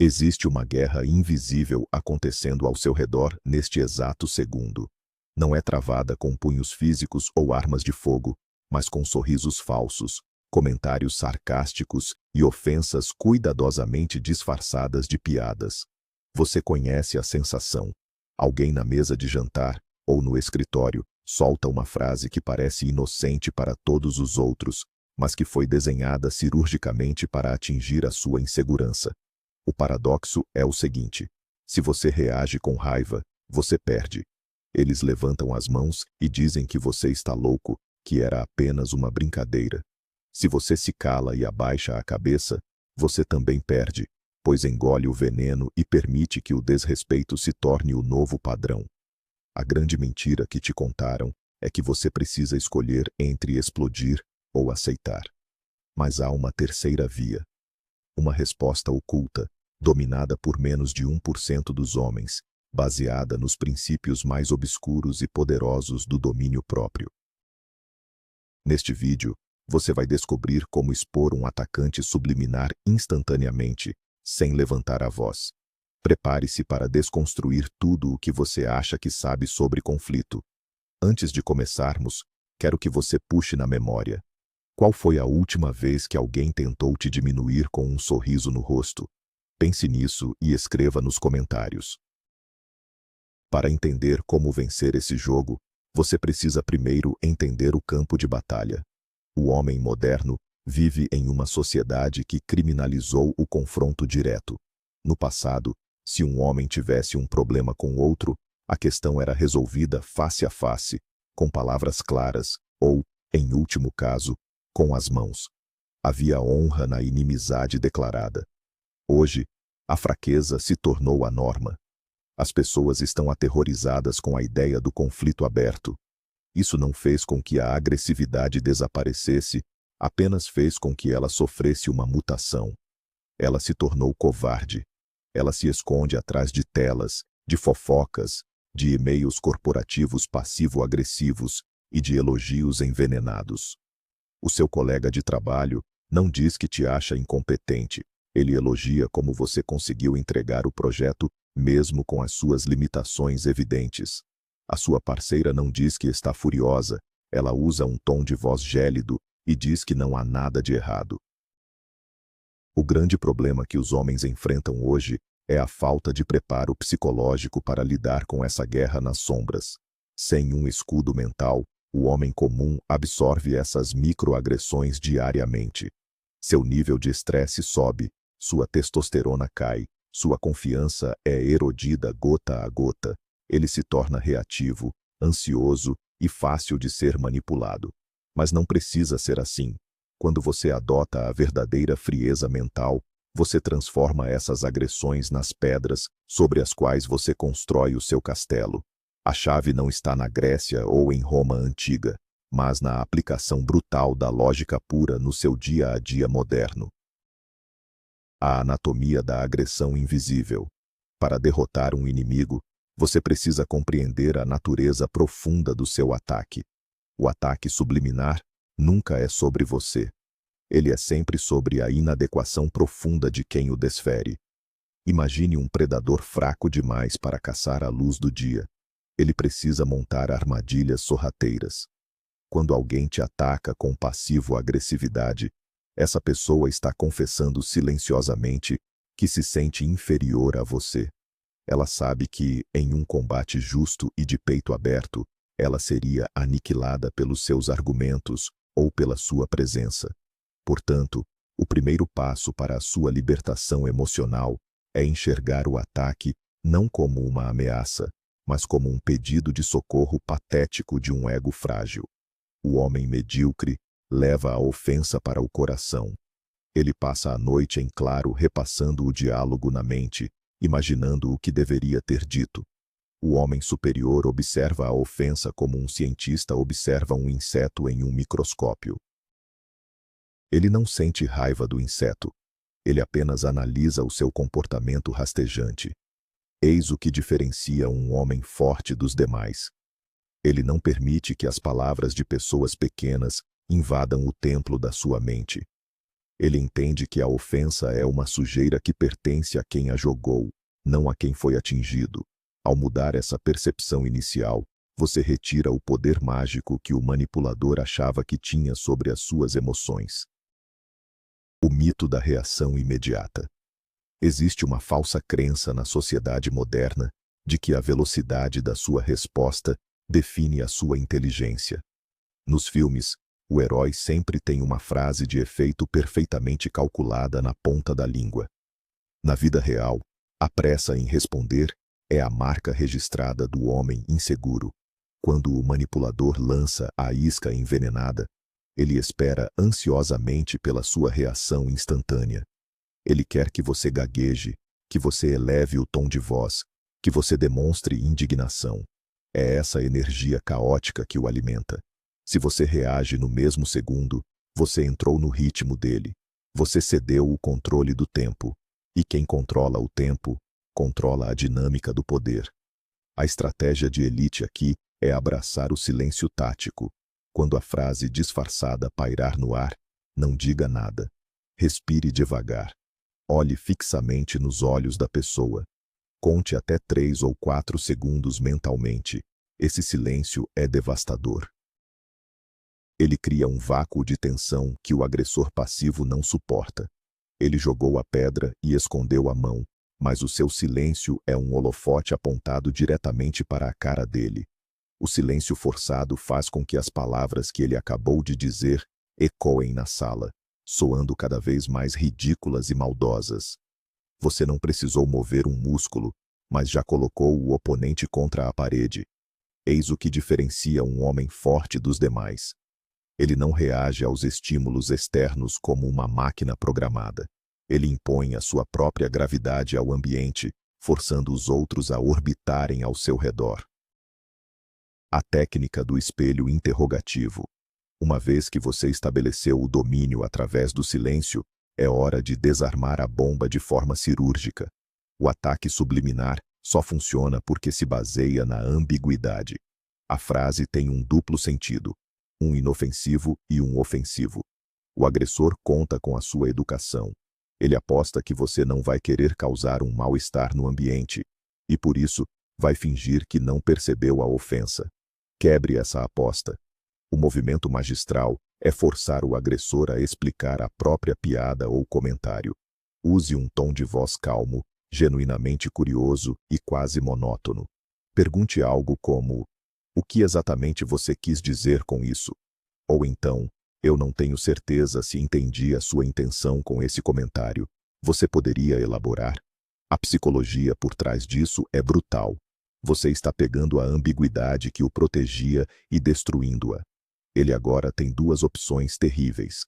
Existe uma guerra invisível acontecendo ao seu redor neste exato segundo. Não é travada com punhos físicos ou armas de fogo, mas com sorrisos falsos, comentários sarcásticos e ofensas cuidadosamente disfarçadas de piadas. Você conhece a sensação. Alguém na mesa de jantar, ou no escritório, solta uma frase que parece inocente para todos os outros, mas que foi desenhada cirurgicamente para atingir a sua insegurança. O paradoxo é o seguinte: se você reage com raiva, você perde. Eles levantam as mãos e dizem que você está louco, que era apenas uma brincadeira. Se você se cala e abaixa a cabeça, você também perde, pois engole o veneno e permite que o desrespeito se torne o novo padrão. A grande mentira que te contaram é que você precisa escolher entre explodir ou aceitar. Mas há uma terceira via. Uma resposta oculta, dominada por menos de 1% dos homens, baseada nos princípios mais obscuros e poderosos do domínio próprio. Neste vídeo, você vai descobrir como expor um atacante subliminar instantaneamente, sem levantar a voz. Prepare-se para desconstruir tudo o que você acha que sabe sobre conflito. Antes de começarmos, quero que você puxe na memória. Qual foi a última vez que alguém tentou te diminuir com um sorriso no rosto? Pense nisso e escreva nos comentários. Para entender como vencer esse jogo, você precisa primeiro entender o campo de batalha. O homem moderno vive em uma sociedade que criminalizou o confronto direto. No passado, se um homem tivesse um problema com outro, a questão era resolvida face a face, com palavras claras ou, em último caso, com as mãos. Havia honra na inimizade declarada. Hoje, a fraqueza se tornou a norma. As pessoas estão aterrorizadas com a ideia do conflito aberto. Isso não fez com que a agressividade desaparecesse, apenas fez com que ela sofresse uma mutação. Ela se tornou covarde. Ela se esconde atrás de telas, de fofocas, de e-mails corporativos passivo-agressivos e de elogios envenenados. O seu colega de trabalho não diz que te acha incompetente. Ele elogia como você conseguiu entregar o projeto, mesmo com as suas limitações evidentes. A sua parceira não diz que está furiosa, ela usa um tom de voz gélido e diz que não há nada de errado. O grande problema que os homens enfrentam hoje é a falta de preparo psicológico para lidar com essa guerra nas sombras. Sem um escudo mental, o homem comum absorve essas microagressões diariamente. Seu nível de estresse sobe, sua testosterona cai, sua confiança é erodida gota a gota, ele se torna reativo, ansioso e fácil de ser manipulado. Mas não precisa ser assim. Quando você adota a verdadeira frieza mental, você transforma essas agressões nas pedras sobre as quais você constrói o seu castelo. A chave não está na Grécia ou em Roma antiga, mas na aplicação brutal da lógica pura no seu dia a dia moderno. A anatomia da agressão invisível. Para derrotar um inimigo, você precisa compreender a natureza profunda do seu ataque. O ataque subliminar nunca é sobre você. Ele é sempre sobre a inadequação profunda de quem o desfere. Imagine um predador fraco demais para caçar à luz do dia. Ele precisa montar armadilhas sorrateiras. Quando alguém te ataca com passivo-agressividade, essa pessoa está confessando silenciosamente que se sente inferior a você. Ela sabe que, em um combate justo e de peito aberto, ela seria aniquilada pelos seus argumentos ou pela sua presença. Portanto, o primeiro passo para a sua libertação emocional é enxergar o ataque não como uma ameaça, mas como um pedido de socorro patético de um ego frágil. O homem medíocre leva a ofensa para o coração. Ele passa a noite em claro repassando o diálogo na mente, imaginando o que deveria ter dito. O homem superior observa a ofensa como um cientista observa um inseto em um microscópio. Ele não sente raiva do inseto. Ele apenas analisa o seu comportamento rastejante. Eis o que diferencia um homem forte dos demais. Ele não permite que as palavras de pessoas pequenas invadam o templo da sua mente. Ele entende que a ofensa é uma sujeira que pertence a quem a jogou, não a quem foi atingido. Ao mudar essa percepção inicial, você retira o poder mágico que o manipulador achava que tinha sobre as suas emoções. O mito da reação imediata. Existe uma falsa crença na sociedade moderna de que a velocidade da sua resposta define a sua inteligência. Nos filmes, o herói sempre tem uma frase de efeito perfeitamente calculada na ponta da língua. Na vida real, a pressa em responder é a marca registrada do homem inseguro. Quando o manipulador lança a isca envenenada, ele espera ansiosamente pela sua reação instantânea. Ele quer que você gagueje, que você eleve o tom de voz, que você demonstre indignação. É essa energia caótica que o alimenta. Se você reage no mesmo segundo, você entrou no ritmo dele. Você cedeu o controle do tempo. E quem controla o tempo, controla a dinâmica do poder. A estratégia de elite aqui é abraçar o silêncio tático. Quando a frase disfarçada pairar no ar, não diga nada. Respire devagar. Olhe fixamente nos olhos da pessoa. Conte até 3 ou 4 segundos mentalmente. Esse silêncio é devastador. Ele cria um vácuo de tensão que o agressor passivo não suporta. Ele jogou a pedra e escondeu a mão, mas o seu silêncio é um holofote apontado diretamente para a cara dele. O silêncio forçado faz com que as palavras que ele acabou de dizer ecoem na sala, soando cada vez mais ridículas e maldosas. Você não precisou mover um músculo, mas já colocou o oponente contra a parede. Eis o que diferencia um homem forte dos demais. Ele não reage aos estímulos externos como uma máquina programada. Ele impõe a sua própria gravidade ao ambiente, forçando os outros a orbitarem ao seu redor. A técnica do espelho interrogativo. Uma vez que você estabeleceu o domínio através do silêncio, é hora de desarmar a bomba de forma cirúrgica. O ataque subliminar só funciona porque se baseia na ambiguidade. A frase tem um duplo sentido, um inofensivo e um ofensivo. O agressor conta com a sua educação. Ele aposta que você não vai querer causar um mal-estar no ambiente, e por isso vai fingir que não percebeu a ofensa. Quebre essa aposta. O movimento magistral é forçar o agressor a explicar a própria piada ou comentário. Use um tom de voz calmo, genuinamente curioso e quase monótono. Pergunte algo como: o que exatamente você quis dizer com isso? Ou então, eu não tenho certeza se entendi a sua intenção com esse comentário. Você poderia elaborar? A psicologia por trás disso é brutal. Você está pegando a ambiguidade que o protegia e destruindo-a. Ele agora tem 2 opções terríveis.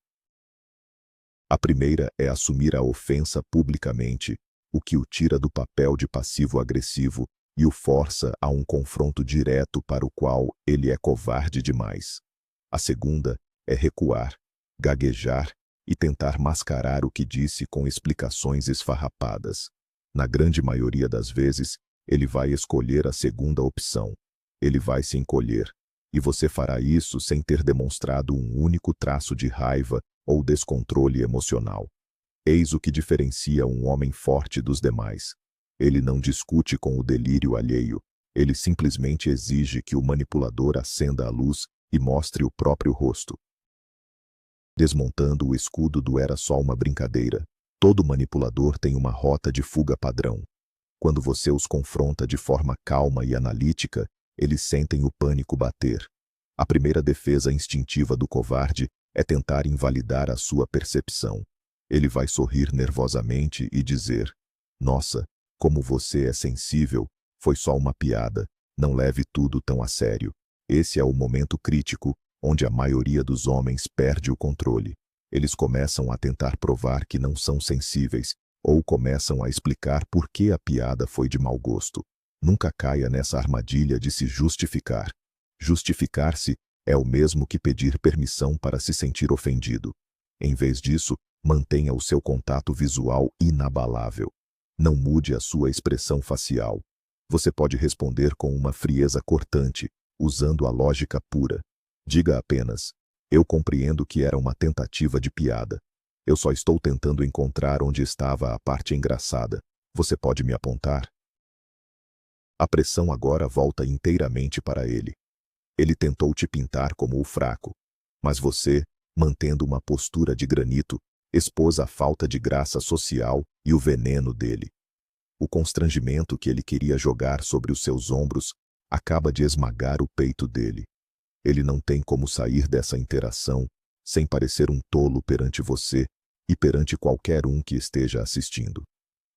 A primeira é assumir a ofensa publicamente, o que o tira do papel de passivo-agressivo e o força a um confronto direto para o qual ele é covarde demais. A segunda é recuar, gaguejar e tentar mascarar o que disse com explicações esfarrapadas. Na grande maioria das vezes, ele vai escolher a segunda opção. Ele vai se encolher, e você fará isso sem ter demonstrado um único traço de raiva ou descontrole emocional. Eis o que diferencia um homem forte dos demais. Ele não discute com o delírio alheio, ele simplesmente exige que o manipulador acenda a luz e mostre o próprio rosto. Desmontando o escudo do era só uma brincadeira, todo manipulador tem uma rota de fuga padrão. Quando você os confronta de forma calma e analítica, eles sentem o pânico bater. A primeira defesa instintiva do covarde é tentar invalidar a sua percepção. Ele vai sorrir nervosamente e dizer: nossa, como você é sensível, foi só uma piada, não leve tudo tão a sério. Esse é o momento crítico, onde a maioria dos homens perde o controle. Eles começam a tentar provar que não são sensíveis, ou começam a explicar por que a piada foi de mau gosto. Nunca caia nessa armadilha de se justificar. Justificar-se é o mesmo que pedir permissão para se sentir ofendido. Em vez disso, mantenha o seu contato visual inabalável. Não mude a sua expressão facial. Você pode responder com uma frieza cortante, usando a lógica pura. Diga apenas: eu compreendo que era uma tentativa de piada. Eu só estou tentando encontrar onde estava a parte engraçada. Você pode me apontar? A pressão agora volta inteiramente para ele. Ele tentou te pintar como o fraco, mas você, mantendo uma postura de granito, expôs a falta de graça social e o veneno dele. O constrangimento que ele queria jogar sobre os seus ombros acaba de esmagar o peito dele. Ele não tem como sair dessa interação sem parecer um tolo perante você e perante qualquer um que esteja assistindo.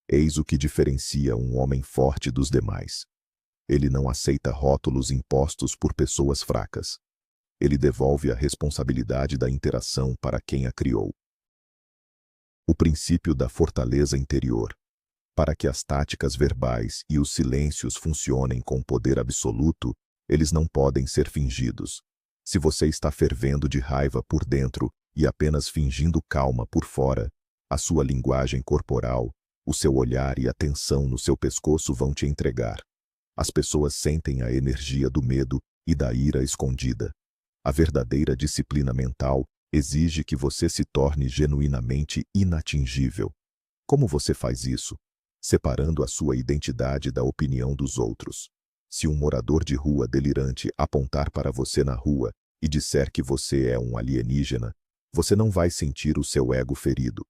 Eis o que diferencia um homem forte dos demais. Ele não aceita rótulos impostos por pessoas fracas. Ele devolve a responsabilidade da interação para quem a criou. O princípio da fortaleza interior. Para que as táticas verbais e os silêncios funcionem com poder absoluto, eles não podem ser fingidos. Se você está fervendo de raiva por dentro e apenas fingindo calma por fora, a sua linguagem corporal, o seu olhar e a tensão no seu pescoço vão te entregar. As pessoas sentem a energia do medo e da ira escondida. A verdadeira disciplina mental exige que você se torne genuinamente inatingível. Como você faz isso? Separando a sua identidade da opinião dos outros. Se um morador de rua delirante apontar para você na rua e disser que você é um alienígena, você não vai sentir o seu ego ferido.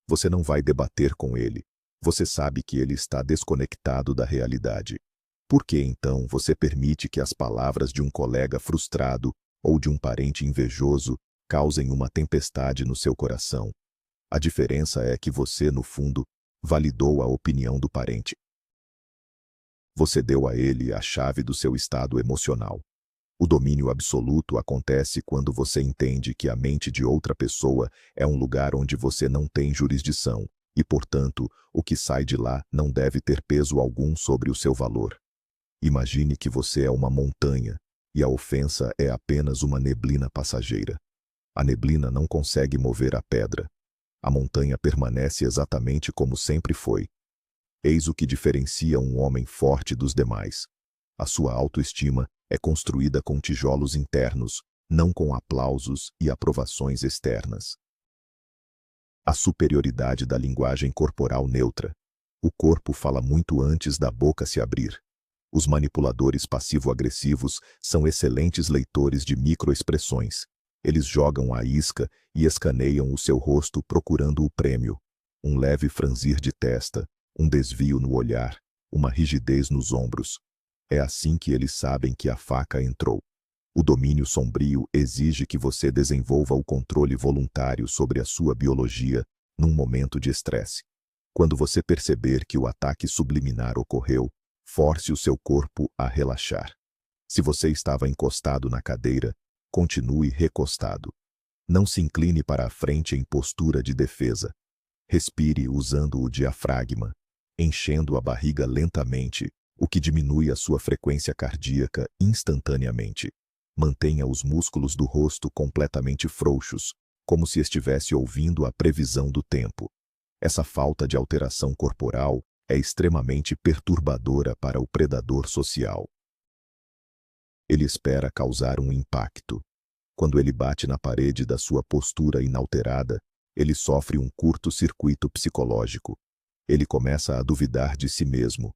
Você não vai debater com ele. Você sabe que ele está desconectado da realidade. Por que então você permite que as palavras de um colega frustrado ou de um parente invejoso causem uma tempestade no seu coração? A diferença é que você, no fundo, validou a opinião do parente. Você deu a ele a chave do seu estado emocional. O domínio absoluto acontece quando você entende que a mente de outra pessoa é um lugar onde você não tem jurisdição e, portanto, o que sai de lá não deve ter peso algum sobre o seu valor. Imagine que você é uma montanha e a ofensa é apenas uma neblina passageira. A neblina não consegue mover a pedra. A montanha permanece exatamente como sempre foi. Eis o que diferencia um homem forte dos demais. A sua autoestima é construída com tijolos internos, não com aplausos e aprovações externas. A superioridade da linguagem corporal neutra. O corpo fala muito antes da boca se abrir. Os manipuladores passivo-agressivos são excelentes leitores de microexpressões. Eles jogam a isca e escaneiam o seu rosto procurando o prêmio. Um leve franzir de testa, um desvio no olhar, uma rigidez nos ombros. É assim que eles sabem que a faca entrou. O domínio sombrio exige que você desenvolva o controle voluntário sobre a sua biologia num momento de estresse. Quando você perceber que o ataque subliminar ocorreu, force o seu corpo a relaxar. Se você estava encostado na cadeira, continue recostado. Não se incline para a frente em postura de defesa. Respire usando o diafragma, enchendo a barriga lentamente, o que diminui a sua frequência cardíaca instantaneamente. Mantenha os músculos do rosto completamente frouxos, como se estivesse ouvindo a previsão do tempo. Essa falta de alteração corporal é extremamente perturbadora para o predador social. Ele espera causar um impacto. Quando ele bate na parede da sua postura inalterada, ele sofre um curto-circuito psicológico. Ele começa a duvidar de si mesmo.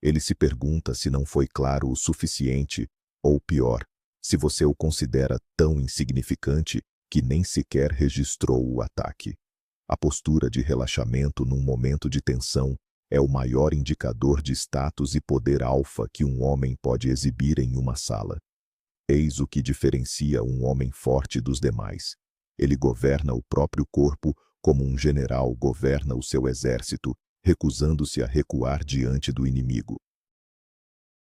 Ele se pergunta se não foi claro o suficiente, ou pior, se você o considera tão insignificante que nem sequer registrou o ataque. A postura de relaxamento num momento de tensão é o maior indicador de status e poder alfa que um homem pode exibir em uma sala. Eis o que diferencia um homem forte dos demais. Ele governa o próprio corpo como um general governa o seu exército, recusando-se a recuar diante do inimigo.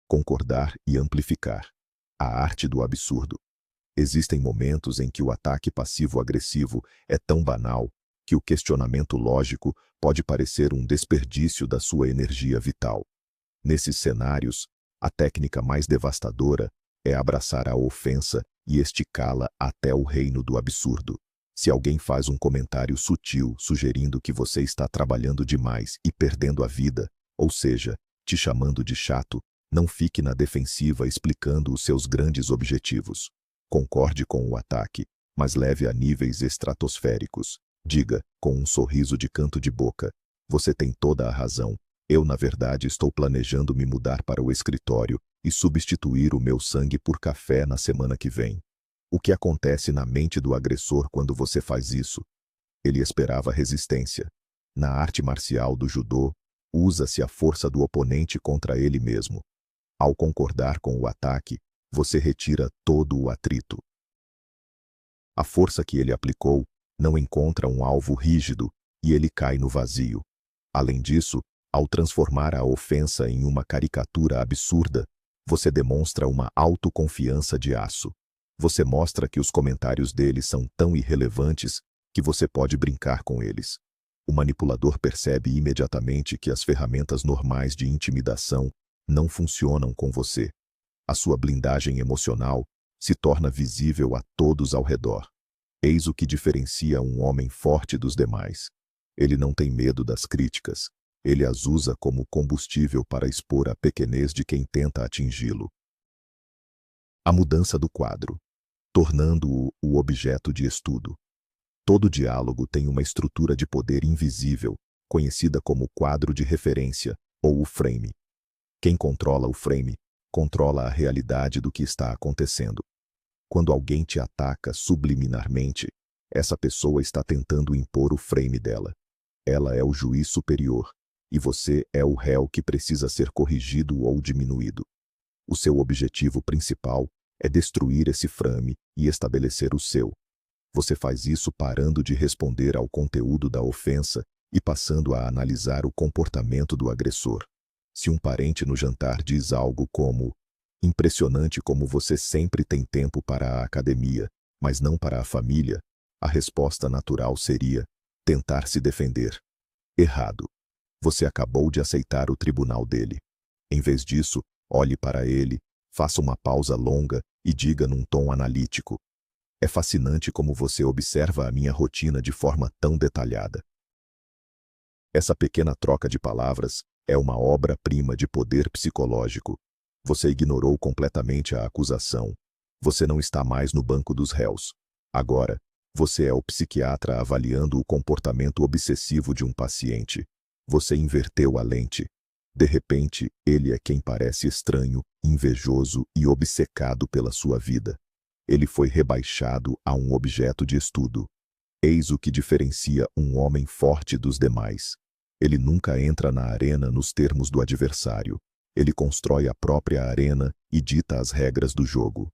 Concordar e amplificar. A arte do absurdo. Existem momentos em que o ataque passivo-agressivo é tão banal que o questionamento lógico pode parecer um desperdício da sua energia vital. Nesses cenários, a técnica mais devastadora é abraçar a ofensa e esticá-la até o reino do absurdo. Se alguém faz um comentário sutil sugerindo que você está trabalhando demais e perdendo a vida, ou seja, te chamando de chato, não fique na defensiva explicando os seus grandes objetivos. Concorde com o ataque, mas leve a níveis estratosféricos. Diga, com um sorriso de canto de boca: você tem toda a razão. Eu, na verdade, estou planejando me mudar para o escritório e substituir o meu sangue por café na semana que vem. O que acontece na mente do agressor quando você faz isso? Ele esperava resistência. Na arte marcial do judô, usa-se a força do oponente contra ele mesmo. Ao concordar com o ataque, você retira todo o atrito. A força que ele aplicou não encontra um alvo rígido e ele cai no vazio. Além disso, ao transformar a ofensa em uma caricatura absurda, você demonstra uma autoconfiança de aço. Você mostra que os comentários dele são tão irrelevantes que você pode brincar com eles. O manipulador percebe imediatamente que as ferramentas normais de intimidação não funcionam com você. A sua blindagem emocional se torna visível a todos ao redor. Eis o que diferencia um homem forte dos demais. Ele não tem medo das críticas. Ele as usa como combustível para expor a pequenez de quem tenta atingi-lo. A mudança do quadro, tornando-o o objeto de estudo. Todo diálogo tem uma estrutura de poder invisível, conhecida como quadro de referência, ou o frame. Quem controla o frame, controla a realidade do que está acontecendo. Quando alguém te ataca subliminarmente, essa pessoa está tentando impor o frame dela. Ela é o juiz superior, e você é o réu que precisa ser corrigido ou diminuído. O seu objetivo principal é destruir esse frame e estabelecer o seu. Você faz isso parando de responder ao conteúdo da ofensa e passando a analisar o comportamento do agressor. Se um parente no jantar diz algo como: impressionante como você sempre tem tempo para a academia, mas não para a família, a resposta natural seria: tentar se defender. Errado. Você acabou de aceitar o tribunal dele. Em vez disso, olhe para ele, faça uma pausa longa e diga num tom analítico: é fascinante como você observa a minha rotina de forma tão detalhada. Essa pequena troca de palavras é uma obra-prima de poder psicológico. Você ignorou completamente a acusação. Você não está mais no banco dos réus. Agora, você é o psiquiatra avaliando o comportamento obsessivo de um paciente. Você inverteu a lente. De repente, ele é quem parece estranho, invejoso e obcecado pela sua vida. Ele foi rebaixado a um objeto de estudo. Eis o que diferencia um homem forte dos demais. Ele nunca entra na arena nos termos do adversário. Ele constrói a própria arena e dita as regras do jogo.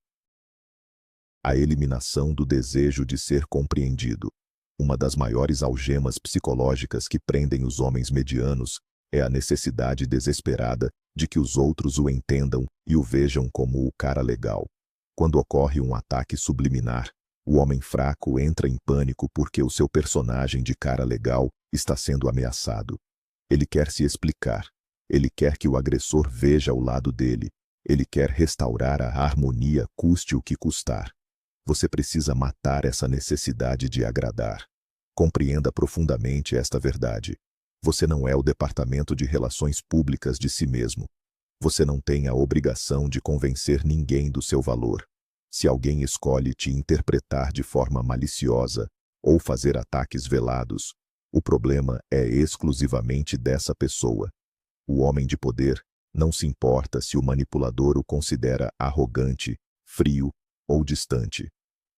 A eliminação do desejo de ser compreendido. Uma das maiores algemas psicológicas que prendem os homens medianos é a necessidade desesperada de que os outros o entendam e o vejam como o cara legal. Quando ocorre um ataque subliminar, o homem fraco entra em pânico porque o seu personagem de cara legal está sendo ameaçado. Ele quer se explicar. Ele quer que o agressor veja o lado dele. Ele quer restaurar a harmonia, custe o que custar. Você precisa matar essa necessidade de agradar. Compreenda profundamente esta verdade. Você não é o departamento de relações públicas de si mesmo. Você não tem a obrigação de convencer ninguém do seu valor. Se alguém escolhe te interpretar de forma maliciosa ou fazer ataques velados, o problema é exclusivamente dessa pessoa. O homem de poder não se importa se o manipulador o considera arrogante, frio ou distante.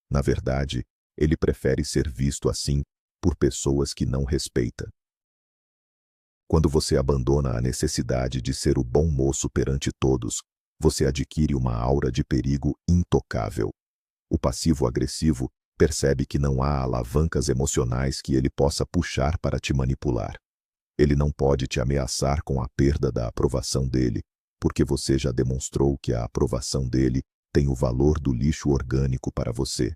Na verdade, ele prefere ser visto assim por pessoas que não respeita. Quando você abandona a necessidade de ser o bom moço perante todos, você adquire uma aura de perigo intocável. O passivo-agressivo percebe que não há alavancas emocionais que ele possa puxar para te manipular. Ele não pode te ameaçar com a perda da aprovação dele, porque você já demonstrou que a aprovação dele tem o valor do lixo orgânico para você.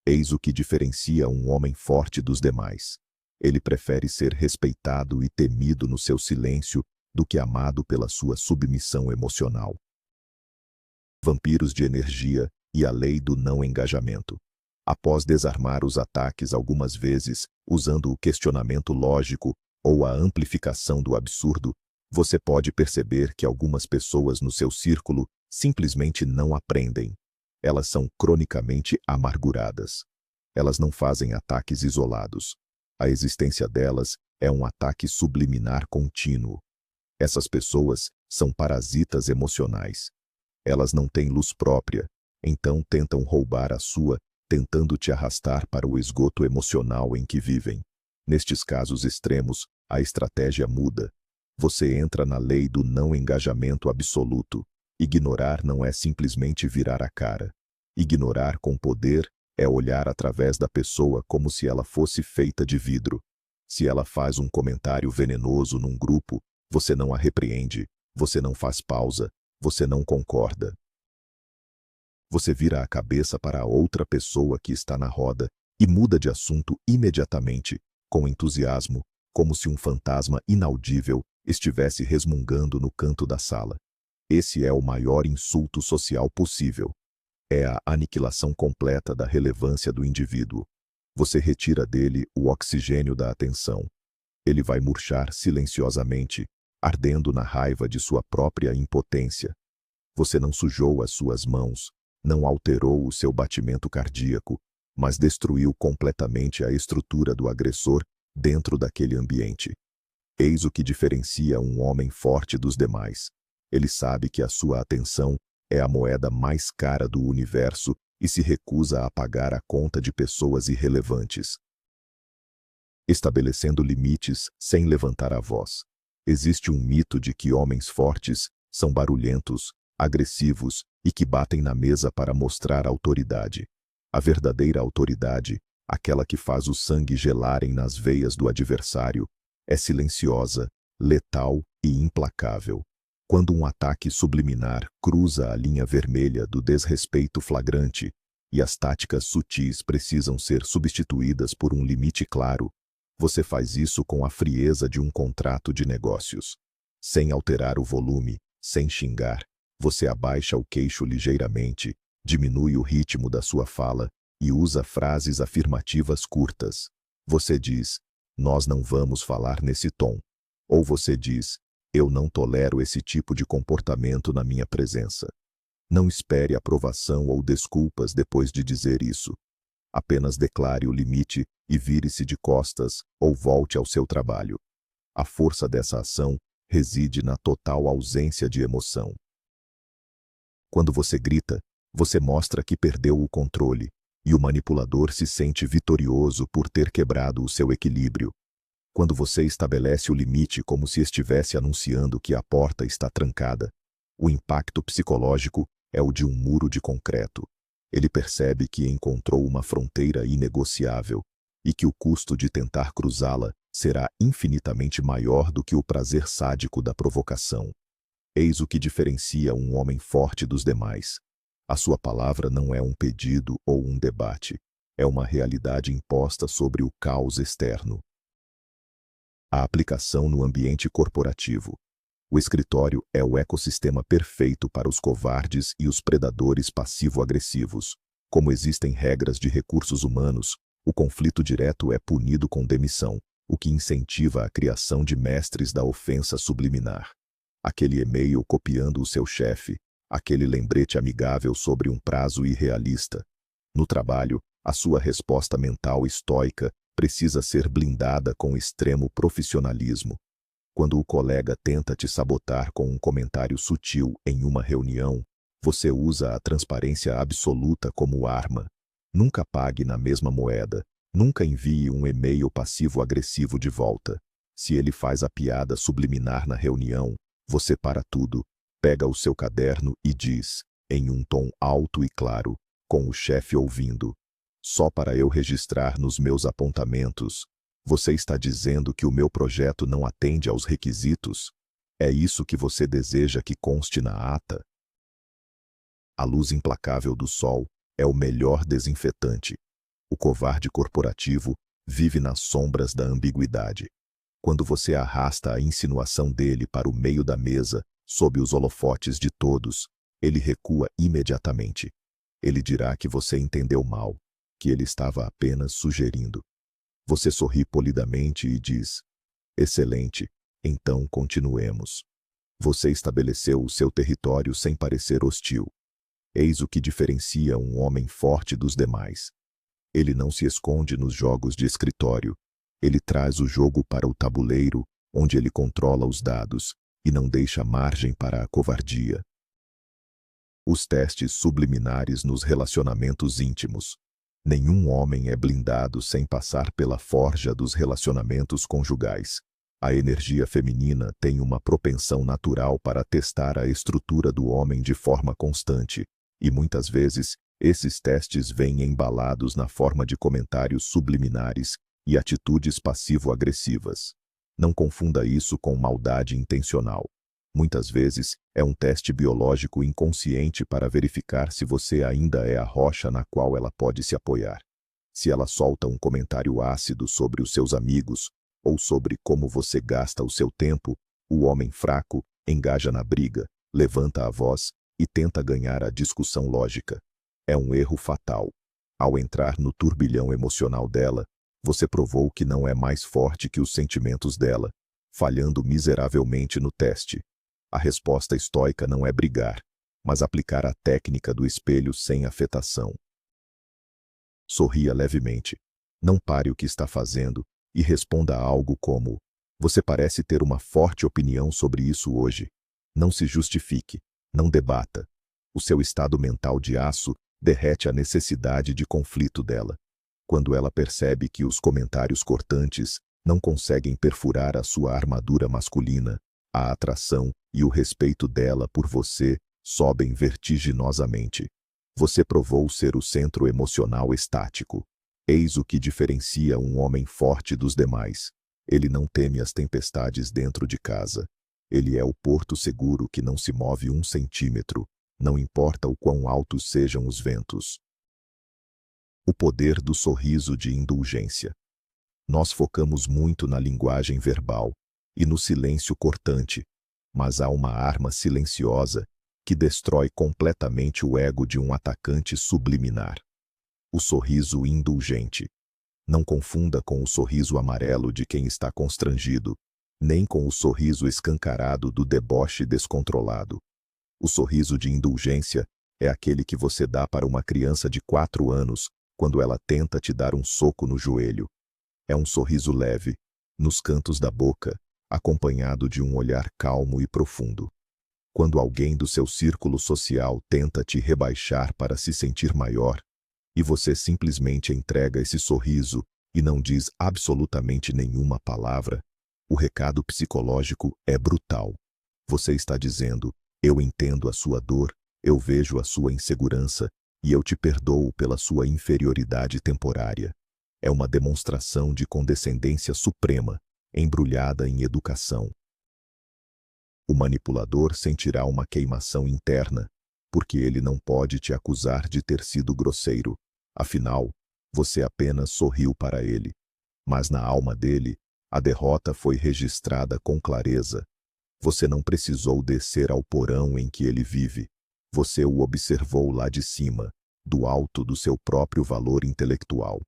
Eis o que diferencia um homem forte dos demais. Ele prefere ser respeitado e temido no seu silêncio do que amado pela sua submissão emocional. Vampiros de energia e a lei do não engajamento. Após desarmar os ataques algumas vezes, usando o questionamento lógico ou a amplificação do absurdo, você pode perceber que algumas pessoas no seu círculo simplesmente não aprendem. Elas são cronicamente amarguradas. Elas não fazem ataques isolados. A existência delas é um ataque subliminar contínuo. Essas pessoas são parasitas emocionais. Elas não têm luz própria, então tentam roubar a sua, tentando te arrastar para o esgoto emocional em que vivem. Nestes casos extremos, a estratégia muda. Você entra na lei do não engajamento absoluto. Ignorar não é simplesmente virar a cara. Ignorar com poder é olhar através da pessoa como se ela fosse feita de vidro. Se ela faz um comentário venenoso num grupo, você não a repreende, você não faz pausa, você não concorda. Você vira a cabeça para a outra pessoa que está na roda e muda de assunto imediatamente, com entusiasmo, como se um fantasma inaudível estivesse resmungando no canto da sala. Esse é o maior insulto social possível. É a aniquilação completa da relevância do indivíduo. Você retira dele o oxigênio da atenção. Ele vai murchar silenciosamente, ardendo na raiva de sua própria impotência. Você não sujou as suas mãos, não alterou o seu batimento cardíaco, mas destruiu completamente a estrutura do agressor dentro daquele ambiente. Eis o que diferencia um homem forte dos demais. Ele sabe que a sua atenção é a moeda mais cara do universo e se recusa a pagar a conta de pessoas irrelevantes. Estabelecendo limites sem levantar a voz. Existe um mito de que homens fortes são barulhentos, agressivos e que batem na mesa para mostrar autoridade. A verdadeira autoridade, aquela que faz o sangue gelarem nas veias do adversário, é silenciosa, letal e implacável. Quando um ataque subliminar cruza a linha vermelha do desrespeito flagrante e as táticas sutis precisam ser substituídas por um limite claro, você faz isso com a frieza de um contrato de negócios. Sem alterar o volume, sem xingar, você abaixa o queixo ligeiramente, diminui o ritmo da sua fala e usa frases afirmativas curtas. Você diz, nós não vamos falar nesse tom. Ou você diz, eu não tolero esse tipo de comportamento na minha presença. Não espere aprovação ou desculpas depois de dizer isso. Apenas declare o limite e vire-se de costas ou volte ao seu trabalho. A força dessa ação reside na total ausência de emoção. Quando você grita, você mostra que perdeu o controle, e o manipulador se sente vitorioso por ter quebrado o seu equilíbrio. Quando você estabelece o limite como se estivesse anunciando que a porta está trancada, o impacto psicológico é o de um muro de concreto. Ele percebe que encontrou uma fronteira inegociável e que o custo de tentar cruzá-la será infinitamente maior do que o prazer sádico da provocação. Eis o que diferencia um homem forte dos demais. A sua palavra não é um pedido ou um debate, é uma realidade imposta sobre o caos externo. A aplicação no ambiente corporativo. O escritório é o ecossistema perfeito para os covardes e os predadores passivo-agressivos. Como existem regras de recursos humanos, o conflito direto é punido com demissão, o que incentiva a criação de mestres da ofensa subliminar. Aquele e-mail copiando o seu chefe, aquele lembrete amigável sobre um prazo irrealista. No trabalho, a sua resposta mental estoica precisa ser blindada com extremo profissionalismo. Quando o colega tenta te sabotar com um comentário sutil em uma reunião, você usa a transparência absoluta como arma. Nunca pague na mesma moeda, nunca envie um e-mail passivo-agressivo de volta. Se ele faz a piada subliminar na reunião, você para tudo, pega o seu caderno e diz, em um tom alto e claro, com o chefe ouvindo, só para eu registrar nos meus apontamentos, você está dizendo que o meu projeto não atende aos requisitos? É isso que você deseja que conste na ata? A luz implacável do sol é o melhor desinfetante. O covarde corporativo vive nas sombras da ambiguidade. Quando você arrasta a insinuação dele para o meio da mesa, sob os holofotes de todos, ele recua imediatamente. Ele dirá que você entendeu mal, que ele estava apenas sugerindo. Você sorri polidamente e diz, excelente, então continuemos. Você estabeleceu o seu território sem parecer hostil. Eis o que diferencia um homem forte dos demais. Ele não se esconde nos jogos de escritório. Ele traz o jogo para o tabuleiro, onde ele controla os dados, e não deixa margem para a covardia. Os testes subliminares nos relacionamentos íntimos. Nenhum homem é blindado sem passar pela forja dos relacionamentos conjugais. A energia feminina tem uma propensão natural para testar a estrutura do homem de forma constante, e muitas vezes, esses testes vêm embalados na forma de comentários subliminares e atitudes passivo-agressivas. Não confunda isso com maldade intencional. Muitas vezes, é um teste biológico inconsciente para verificar se você ainda é a rocha na qual ela pode se apoiar. Se ela solta um comentário ácido sobre os seus amigos, ou sobre como você gasta o seu tempo, o homem fraco engaja na briga, levanta a voz e tenta ganhar a discussão lógica. É um erro fatal. Ao entrar no turbilhão emocional dela, você provou que não é mais forte que os sentimentos dela, falhando miseravelmente no teste. A resposta estoica não é brigar, mas aplicar a técnica do espelho sem afetação. Sorria levemente. Não pare o que está fazendo e responda algo como: você parece ter uma forte opinião sobre isso hoje. Não se justifique, não debata. O seu estado mental de aço derrete a necessidade de conflito dela. Quando ela percebe que os comentários cortantes não conseguem perfurar a sua armadura masculina, a atração e o respeito dela por você sobem vertiginosamente. Você provou ser o centro emocional estático. Eis o que diferencia um homem forte dos demais. Ele não teme as tempestades dentro de casa. Ele é o porto seguro que não se move 1 centímetro, não importa o quão altos sejam os ventos. O poder do sorriso de indulgência. Nós focamos muito na linguagem verbal e no silêncio cortante, mas há uma arma silenciosa que destrói completamente o ego de um atacante subliminar. O sorriso indulgente. Não confunda com o sorriso amarelo de quem está constrangido, nem com o sorriso escancarado do deboche descontrolado. O sorriso de indulgência é aquele que você dá para uma criança de 4 anos quando ela tenta te dar um soco no joelho. É um sorriso leve, nos cantos da boca, acompanhado de um olhar calmo e profundo. Quando alguém do seu círculo social tenta te rebaixar para se sentir maior, e você simplesmente entrega esse sorriso e não diz absolutamente nenhuma palavra, o recado psicológico é brutal. Você está dizendo: eu entendo a sua dor, eu vejo a sua insegurança e eu te perdoo pela sua inferioridade temporária. É uma demonstração de condescendência suprema, embrulhada em educação. O manipulador sentirá uma queimação interna, porque ele não pode te acusar de ter sido grosseiro. Afinal, você apenas sorriu para ele. Mas na alma dele, a derrota foi registrada com clareza. Você não precisou descer ao porão em que ele vive. Você o observou lá de cima, do alto do seu próprio valor intelectual.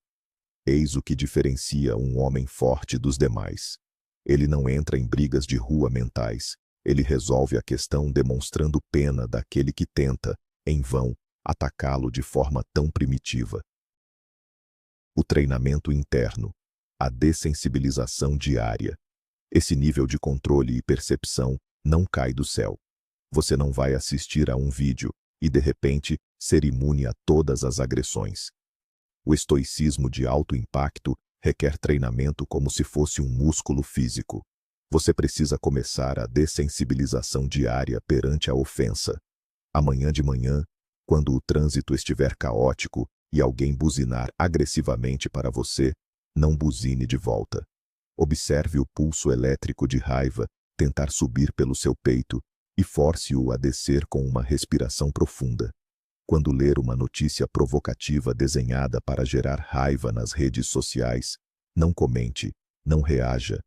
Eis o que diferencia um homem forte dos demais. Ele não entra em brigas de rua mentais. Ele resolve a questão demonstrando pena daquele que tenta, em vão, atacá-lo de forma tão primitiva. O treinamento interno. A dessensibilização diária. Esse nível de controle e percepção não cai do céu. Você não vai assistir a um vídeo e, de repente, ser imune a todas as agressões. O estoicismo de alto impacto requer treinamento como se fosse um músculo físico. Você precisa começar a dessensibilização diária perante a ofensa. Amanhã de manhã, quando o trânsito estiver caótico e alguém buzinar agressivamente para você, não buzine de volta. Observe o pulso elétrico de raiva tentar subir pelo seu peito e force-o a descer com uma respiração profunda. Quando ler uma notícia provocativa desenhada para gerar raiva nas redes sociais, não comente, não reaja.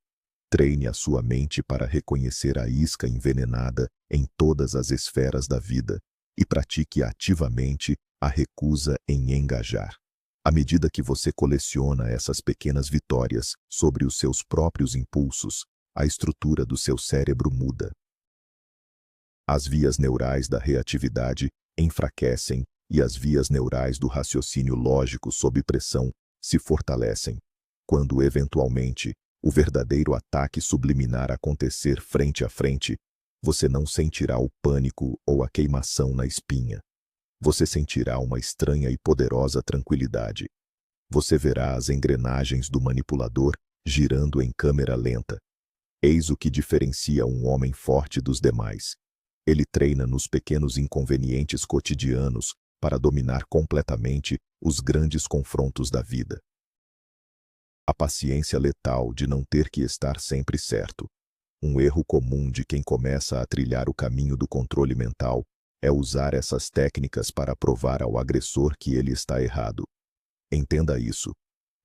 Treine a sua mente para reconhecer a isca envenenada em todas as esferas da vida e pratique ativamente a recusa em engajar. À medida que você coleciona essas pequenas vitórias sobre os seus próprios impulsos, a estrutura do seu cérebro muda. As vias neurais da reatividade enfraquecem e as vias neurais do raciocínio lógico sob pressão se fortalecem. Quando, eventualmente, o verdadeiro ataque subliminar acontecer frente a frente, você não sentirá o pânico ou a queimação na espinha. Você sentirá uma estranha e poderosa tranquilidade. Você verá as engrenagens do manipulador girando em câmera lenta. Eis o que diferencia um homem forte dos demais. Ele treina nos pequenos inconvenientes cotidianos para dominar completamente os grandes confrontos da vida. A paciência letal de não ter que estar sempre certo. Um erro comum de quem começa a trilhar o caminho do controle mental é usar essas técnicas para provar ao agressor que ele está errado. Entenda isso.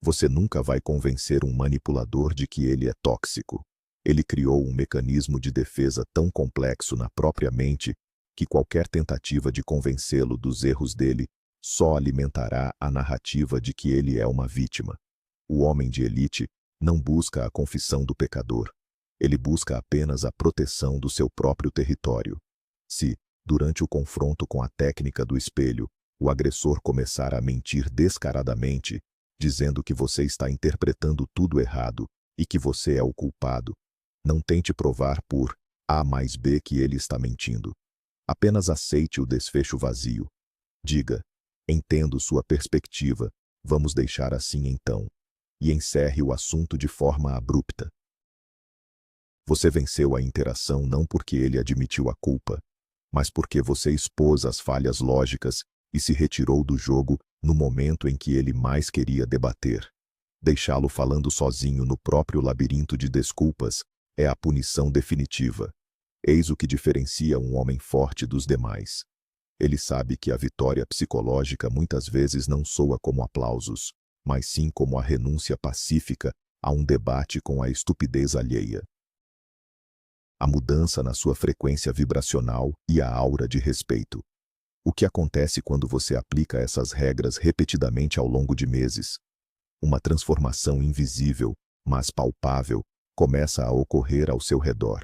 Você nunca vai convencer um manipulador de que ele é tóxico. Ele criou um mecanismo de defesa tão complexo na própria mente que qualquer tentativa de convencê-lo dos erros dele só alimentará a narrativa de que ele é uma vítima. O homem de elite não busca a confissão do pecador. Ele busca apenas a proteção do seu próprio território. Se, durante o confronto com a técnica do espelho, o agressor começar a mentir descaradamente, dizendo que você está interpretando tudo errado e que você é o culpado, não tente provar por A mais B que ele está mentindo. Apenas aceite o desfecho vazio. Diga: entendo sua perspectiva, vamos deixar assim então. E encerre o assunto de forma abrupta. Você venceu a interação não porque ele admitiu a culpa, mas porque você expôs as falhas lógicas e se retirou do jogo no momento em que ele mais queria debater. Deixá-lo falando sozinho no próprio labirinto de desculpas é a punição definitiva. Eis o que diferencia um homem forte dos demais. Ele sabe que a vitória psicológica muitas vezes não soa como aplausos, mas sim como a renúncia pacífica a um debate com a estupidez alheia. A mudança na sua frequência vibracional e a aura de respeito. O que acontece quando você aplica essas regras repetidamente ao longo de meses? Uma transformação invisível, mas palpável, começa a ocorrer ao seu redor.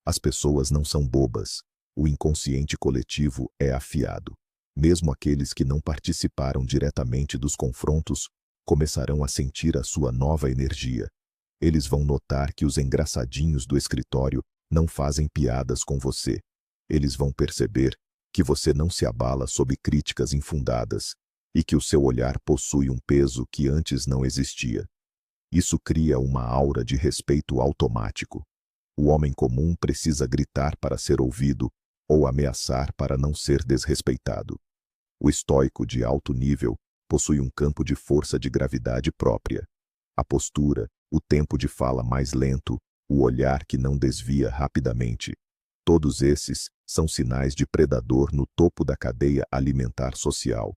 As pessoas não são bobas. O inconsciente coletivo é afiado. Mesmo aqueles que não participaram diretamente dos confrontos começarão a sentir a sua nova energia. Eles vão notar que os engraçadinhos do escritório não fazem piadas com você. Eles vão perceber que você não se abala sob críticas infundadas e que o seu olhar possui um peso que antes não existia. Isso cria uma aura de respeito automático. O homem comum precisa gritar para ser ouvido ou ameaçar para não ser desrespeitado. O estoico de alto nível possui um campo de força de gravidade própria. A postura, o tempo de fala mais lento, o olhar que não desvia rapidamente. Todos esses são sinais de predador no topo da cadeia alimentar social.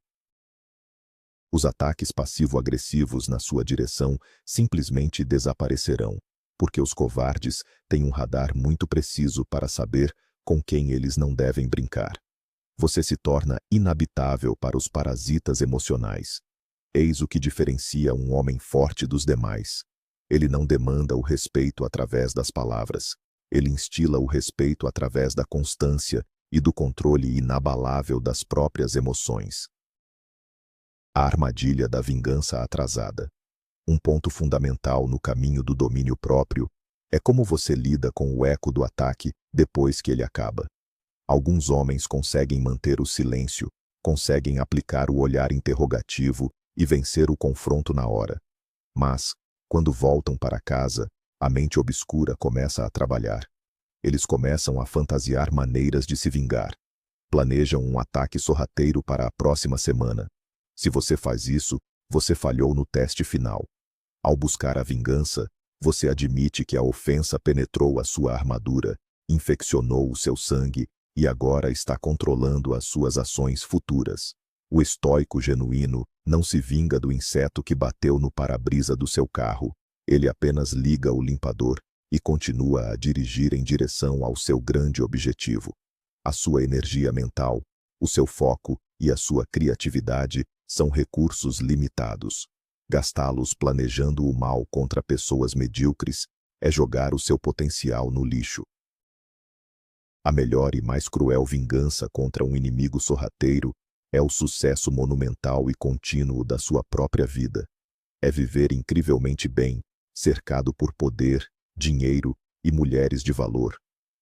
Os ataques passivo-agressivos na sua direção simplesmente desaparecerão, porque os covardes têm um radar muito preciso para saber com quem eles não devem brincar. Você se torna inabitável para os parasitas emocionais. Eis o que diferencia um homem forte dos demais. Ele não demanda o respeito através das palavras. Ele instila o respeito através da constância e do controle inabalável das próprias emoções. A armadilha da vingança atrasada. Um ponto fundamental no caminho do domínio próprio é como você lida com o eco do ataque depois que ele acaba. Alguns homens conseguem manter o silêncio, conseguem aplicar o olhar interrogativo e vencer o confronto na hora. Mas, quando voltam para casa, a mente obscura começa a trabalhar. Eles começam a fantasiar maneiras de se vingar. Planejam um ataque sorrateiro para a próxima semana. Se você faz isso, você falhou no teste final. Ao buscar a vingança, você admite que a ofensa penetrou a sua armadura, infeccionou o seu sangue e agora está controlando as suas ações futuras. O estoico genuíno não se vinga do inseto que bateu no para-brisa do seu carro. Ele apenas liga o limpador e continua a dirigir em direção ao seu grande objetivo. A sua energia mental, o seu foco e a sua criatividade são recursos limitados. Gastá-los planejando o mal contra pessoas medíocres é jogar o seu potencial no lixo. A melhor e mais cruel vingança contra um inimigo sorrateiro é o sucesso monumental e contínuo da sua própria vida. É viver incrivelmente bem, cercado por poder, dinheiro e mulheres de valor,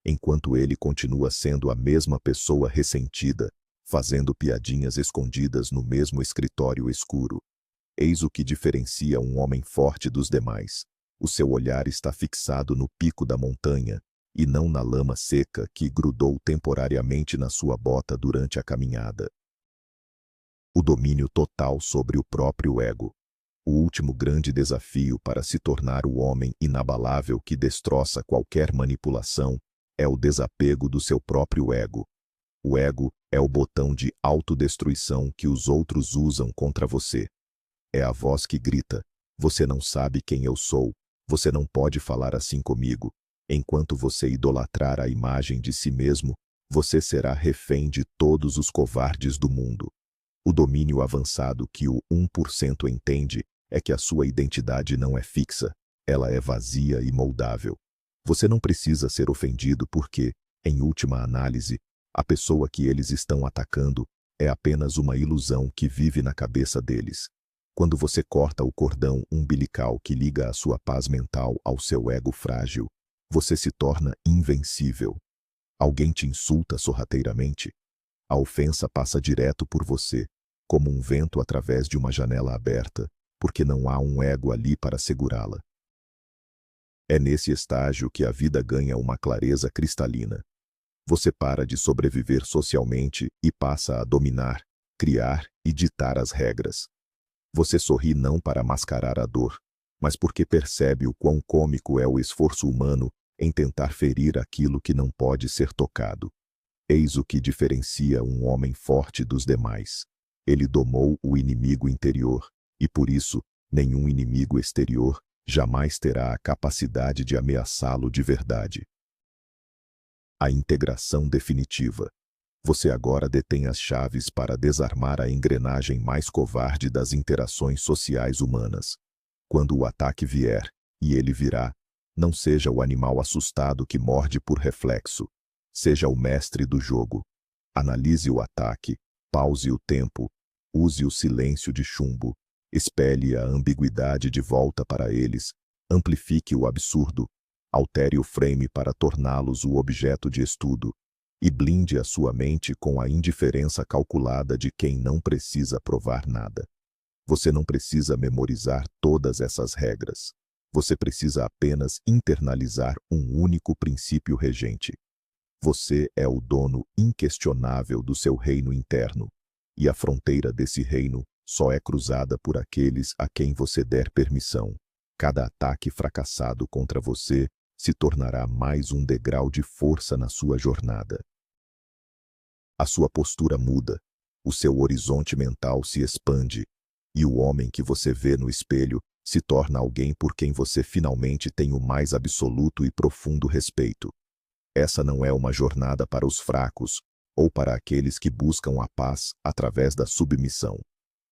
enquanto ele continua sendo a mesma pessoa ressentida, fazendo piadinhas escondidas no mesmo escritório escuro. Eis o que diferencia um homem forte dos demais. O seu olhar está fixado no pico da montanha, e não na lama seca que grudou temporariamente na sua bota durante a caminhada. O domínio total sobre o próprio ego. O último grande desafio para se tornar o homem inabalável que destroça qualquer manipulação é o desapego do seu próprio ego. O ego é o botão de autodestruição que os outros usam contra você. É a voz que grita: você não sabe quem eu sou, você não pode falar assim comigo. Enquanto você idolatrar a imagem de si mesmo, você será refém de todos os covardes do mundo. O domínio avançado que o 1% entende é que a sua identidade não é fixa, ela é vazia e moldável. Você não precisa ser ofendido porque, em última análise, a pessoa que eles estão atacando é apenas uma ilusão que vive na cabeça deles. Quando você corta o cordão umbilical que liga a sua paz mental ao seu ego frágil, você se torna invencível. Alguém te insulta sorrateiramente? A ofensa passa direto por você, como um vento através de uma janela aberta, porque não há um ego ali para segurá-la. É nesse estágio que a vida ganha uma clareza cristalina. Você para de sobreviver socialmente e passa a dominar, criar e ditar as regras. Você sorri não para mascarar a dor, mas porque percebe o quão cômico é o esforço humano em tentar ferir aquilo que não pode ser tocado. Eis o que diferencia um homem forte dos demais. Ele domou o inimigo interior, e por isso, nenhum inimigo exterior jamais terá a capacidade de ameaçá-lo de verdade. A integração definitiva. Você agora detém as chaves para desarmar a engrenagem mais covarde das interações sociais humanas. Quando o ataque vier, e ele virá, não seja o animal assustado que morde por reflexo. Seja o mestre do jogo. Analise o ataque, pause o tempo, use o silêncio de chumbo, espelhe a ambiguidade de volta para eles, amplifique o absurdo, altere o frame para torná-los o objeto de estudo, e blinde a sua mente com a indiferença calculada de quem não precisa provar nada. Você não precisa memorizar todas essas regras. Você precisa apenas internalizar um único princípio regente. Você é o dono inquestionável do seu reino interno, e a fronteira desse reino só é cruzada por aqueles a quem você der permissão. Cada ataque fracassado contra você se tornará mais um degrau de força na sua jornada. A sua postura muda, o seu horizonte mental se expande, e o homem que você vê no espelho se torna alguém por quem você finalmente tem o mais absoluto e profundo respeito. Essa não é uma jornada para os fracos, ou para aqueles que buscam a paz através da submissão.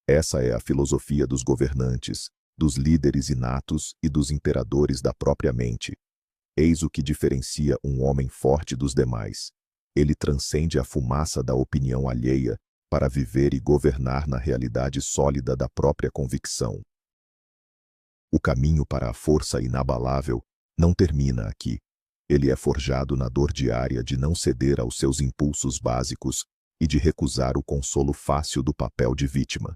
Essa é a filosofia dos governantes, dos líderes inatos e dos imperadores da própria mente. Eis o que diferencia um homem forte dos demais. Ele transcende a fumaça da opinião alheia para viver e governar na realidade sólida da própria convicção. O caminho para a força inabalável não termina aqui. Ele é forjado na dor diária de não ceder aos seus impulsos básicos e de recusar o consolo fácil do papel de vítima.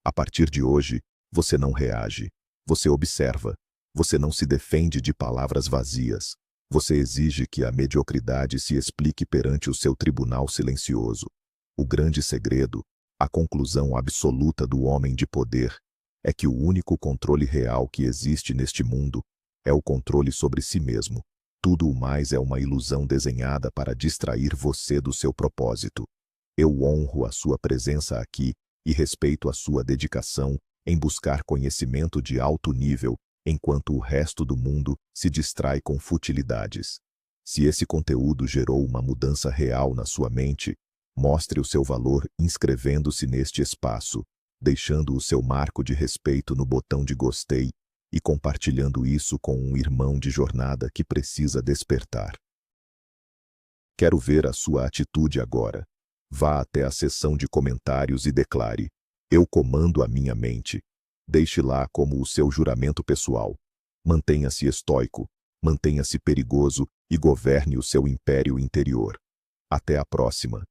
A partir de hoje, você não reage, você observa, você não se defende de palavras vazias, você exige que a mediocridade se explique perante o seu tribunal silencioso. O grande segredo, a conclusão absoluta do homem de poder, é que o único controle real que existe neste mundo é o controle sobre si mesmo. Tudo o mais é uma ilusão desenhada para distrair você do seu propósito. Eu honro a sua presença aqui e respeito a sua dedicação em buscar conhecimento de alto nível, enquanto o resto do mundo se distrai com futilidades. Se esse conteúdo gerou uma mudança real na sua mente, mostre o seu valor inscrevendo-se neste espaço, deixando o seu marco de respeito no botão de gostei e compartilhando isso com um irmão de jornada que precisa despertar. Quero ver a sua atitude agora. Vá até a seção de comentários e declare: eu comando a minha mente. Deixe lá como o seu juramento pessoal. Mantenha-se estoico, mantenha-se perigoso e governe o seu império interior. Até a próxima.